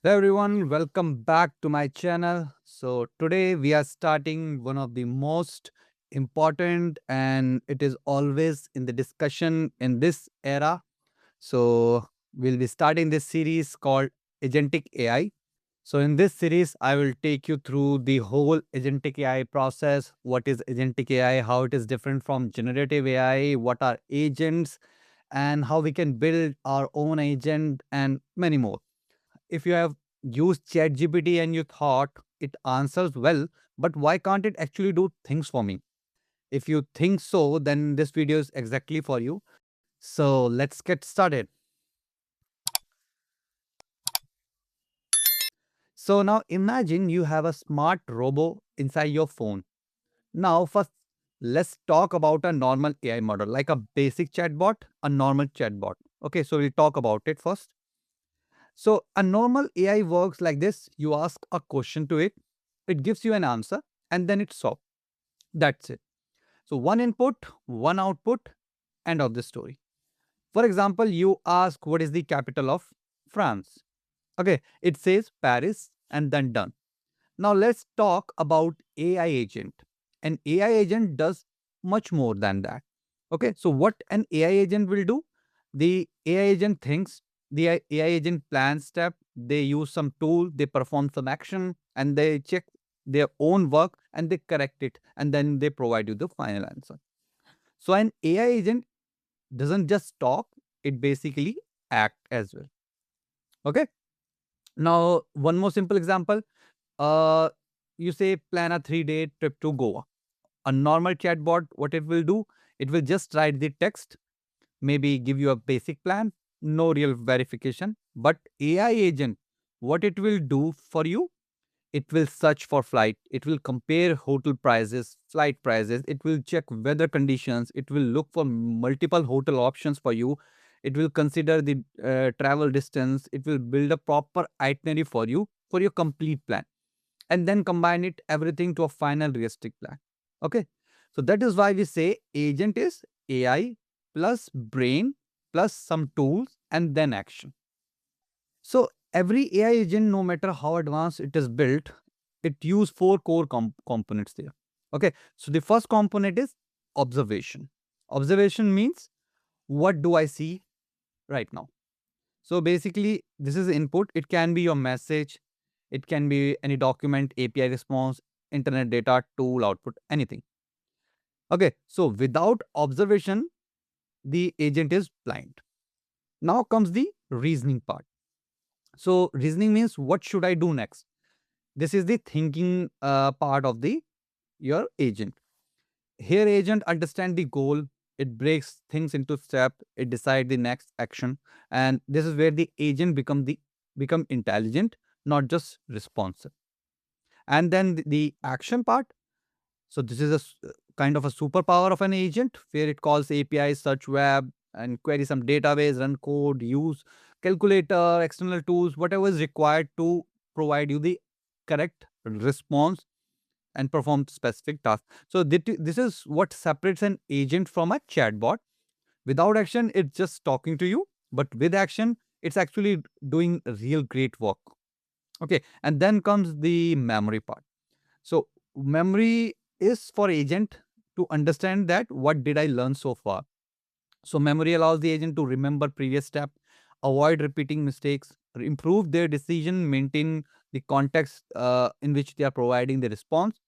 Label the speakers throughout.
Speaker 1: Hello everyone, welcome back to my channel. So today we are starting one of the most important and it is always in the discussion in this era. So we'll be starting this series called Agentic AI. So in this series, I will take you through the whole Agentic AI process. What is Agentic AI? How it is different from generative AI? What are agents? And how we can build our own agent and many more. If you have used ChatGPT and you thought it answers well, but why can't it actually do things for me? If you think so, then this video is exactly for you. So let's get started. So now imagine you have a smart robo inside your phone. Now, first, let's talk about a normal AI model, like a basic chatbot, a normal chatbot. Okay, so we'll talk about it first. So a normal AI works like this. You ask a question to it, it gives you an answer, and then it stops. That's it. So one input, one output, end of the story. For example, you ask what is the capital of France. Okay, it says Paris and then done. Now let's talk about AI agent. An AI agent does much more than that. Okay, so what an AI agent will do? The AI agent thinks, the AI agent plans step, they use some tool, they perform some action, and they check their own work and they correct it, and then they provide you the final answer. So an AI agent doesn't just talk, it basically act as well. Okay. Now, one more simple example. Uh, you say plan a 3-day trip to Goa. A normal chatbot, what it will do? It will just write the text, maybe give you a basic plan, no real verification. But AI agent, what it will do for you? It will search for flight. It will compare hotel prices, flight prices. It will check weather conditions. It will look for multiple hotel options for you. It will consider the travel distance. It will build a proper itinerary for you for your complete plan and then combine it everything to a final realistic plan. Okay. So that is why we say agent is AI plus brain plus some tools and then action. So every AI agent, no matter how advanced it is built, it use four core components there. Okay. So the first component is observation. Observation means what do I see right now? So basically, this is input. It can be your message, it can be any document, API response, internet data, tool, output, anything. Okay, so without observation, the agent is blind. Now comes the reasoning part. So reasoning means what should I do next? This is the thinking part of the your agent. Here, agent understand the goal. It breaks things into step. It decide the next action, and this is where the agent become intelligent, not just responsive. And then the action part. So this is kind of a superpower of an agent where it calls API, search web, and query some database, run code, use calculator, external tools, whatever is required to provide you the correct response and perform specific tasks. So this is what separates an agent from a chatbot. Without action, it's just talking to you, but with action, it's actually doing real great work. Okay, and then comes the memory part. So memory is for agent to understand that what did I learn so far. So memory allows the agent to remember previous step, avoid repeating mistakes, improve their decision, maintain the context in which they are providing the response.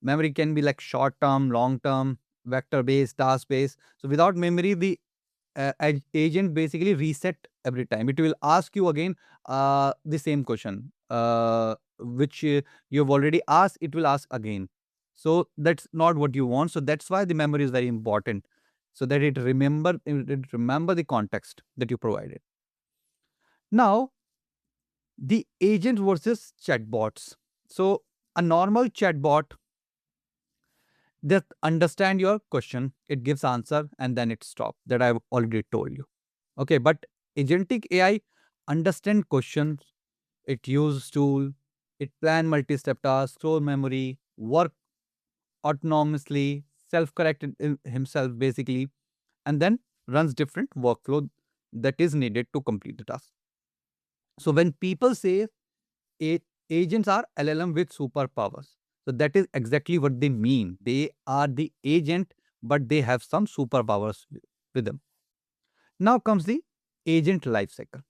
Speaker 1: Memory can be like short term, long term, vector based, task based. So without memory, the agent basically reset every time. It will ask you again the same question, which you've already asked. It will ask again. So that's not what you want. So that's why the memory is very important, so that it remember the context that you provided. Now the agent versus chatbots. So a normal chatbot that understand your question, it gives answer, and then it stops. That I've already told you. Okay, but agentic AI understand questions, it use tool, it plan multi-step tasks, store memory, work autonomously, self-correct in himself basically, and then runs different workflow that is needed to complete the task. So when people say agents are LLM with superpowers. So that is exactly what they mean. They are the agent, but they have some superpowers with them. Now comes the agent lifecycle.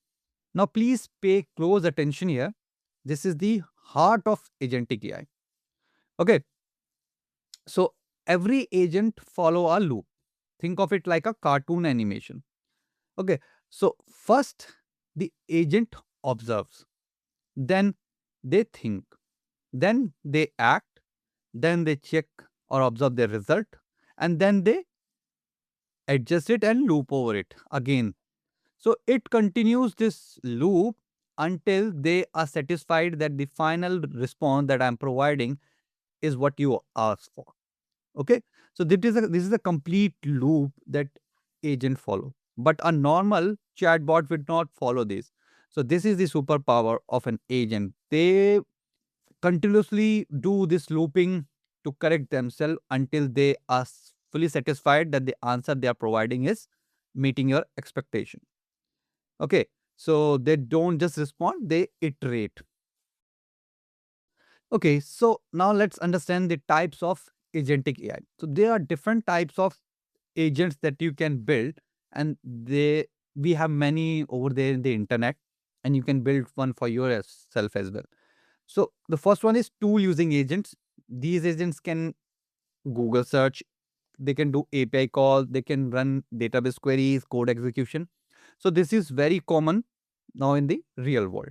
Speaker 1: Now please pay close attention here. This is the heart of agentic AI. Okay, so every agent follow a loop. Think of it like a cartoon animation. Okay, so first the agent observes, then they think, then they act, then they check or observe the result, and then they adjust it and loop over it again. So it continues this loop until they are satisfied that the final response that I'm providing is what you asked for. Okay, so this is a complete loop that agent follow, but a normal chatbot would not follow this. So this is the superpower of an agent. They continuously do this looping to correct themselves until they are fully satisfied that the answer they are providing is meeting your expectation. Okay, so they don't just respond, they iterate. Okay, so now let's understand the types of agentic AI. So there are different types of agents that you can build, and they we have many over there in the internet, and you can build one for yourself as well. So the first one is tool using agents. These agents can Google search, they can do API call, they can run database queries, code execution. So this is very common now in the real world.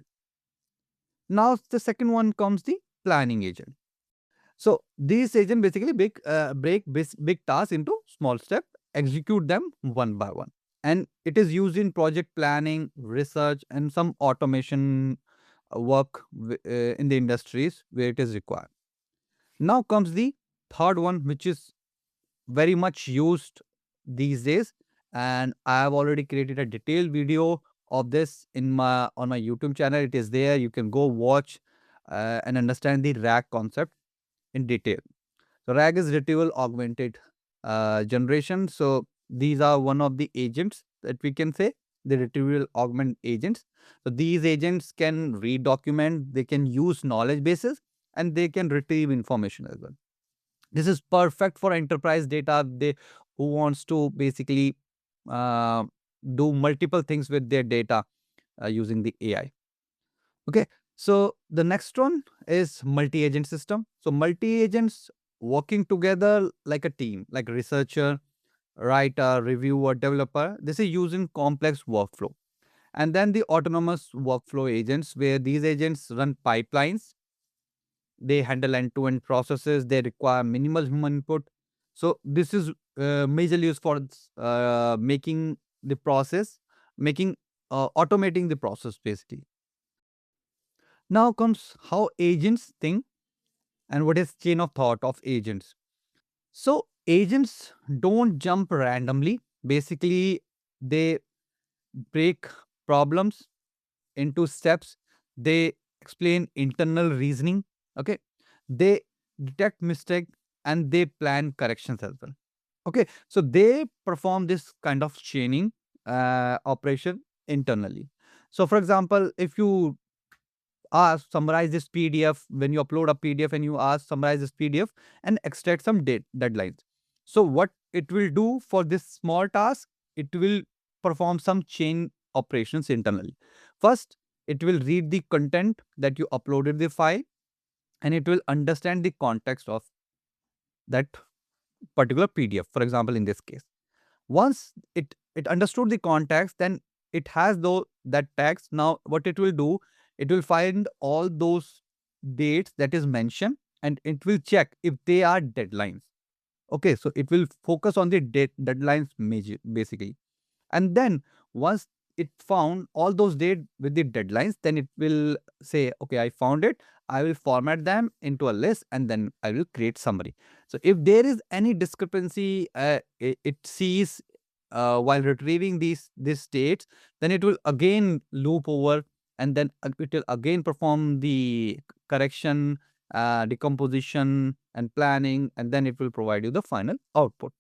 Speaker 1: Now the second one comes the planning agent. So these agents basically break big tasks into small steps, execute them one by one. And it is used in project planning, research, and some automation work in the industries where it is required. Now comes the third one, which is very much used these days, and I have already created a detailed video of this in my on my YouTube channel. It is there. You can go watch and understand the RAG concept in detail. So RAG is retrieval augmented generation. So these are one of the agents that we can say, the retrieval augment agents. So these agents can read document, they can use knowledge bases, and they can retrieve information as well. This is perfect for enterprise data. They who wants to basically uh, do multiple things with their data using the AI. Okay, so the next one is multi-agent system. So multi-agents working together like a team, like researcher, writer, reviewer, developer. This is using complex workflow. And then the autonomous workflow agents, where these agents run pipelines, they handle end-to-end processes, they require minimal human input. So this is majorly used for making the process, making automating the process basically. Now comes how agents think and what is chain of thought of agents. So agents don't jump randomly. Basically, they break problems into steps. They explain internal reasoning. Okay. They detect mistake and they plan corrections as well. Okay. So they perform this kind of chaining operation internally. So for example, if you ask summarize this PDF, when you upload a PDF and you ask summarize this PDF and extract some deadlines. So what it will do for this small task, it will perform some chain operations internally. First, it will read the content that you uploaded the file, and it will understand the context of that particular PDF. For example, in this case, once it understood the context, then it has though that text. Now what it will do, it will find all those dates that is mentioned, and it will check if they are deadlines. Okay, so it will focus on the deadlines basically. And then once it found all those date with the deadlines, then it will say, okay, I found it. I will format them into a list and then I will create summary. So if there is any discrepancy, it sees while retrieving these states, then it will again loop over, and then it will again perform the correction, decomposition and planning, and then it will provide you the final output.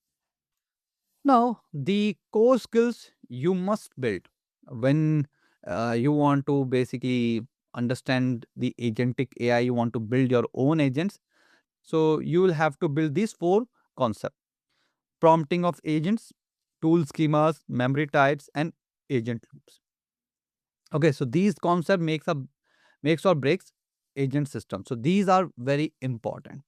Speaker 1: Now, the core skills you must build when you want to basically understand the agentic AI, you want to build your own agents. So you will have to build these four concepts: prompting of agents, tool schemas, memory types, and agent loops. Okay, so these concept makes or breaks agent system. So these are very important.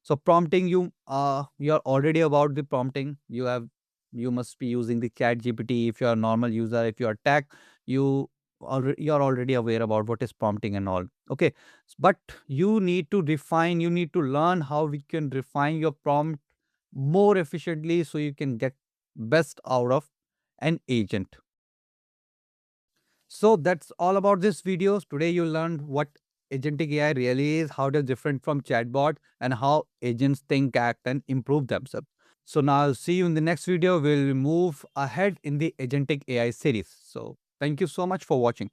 Speaker 1: So prompting, you're already about the prompting. You must be using the chat GPT. If you're a normal user, if you're tech, you're already aware about what is prompting and all. Okay. But you need to refine, you need to learn how we can refine your prompt more efficiently so you can get best out of an agent. So that's all about this video. Today you learned what agentic AI really is, how it is different from chatbot, and how agents think, act, and improve themselves. So now I'll see you in the next video. We'll move ahead in the agentic AI series. So thank you so much for watching.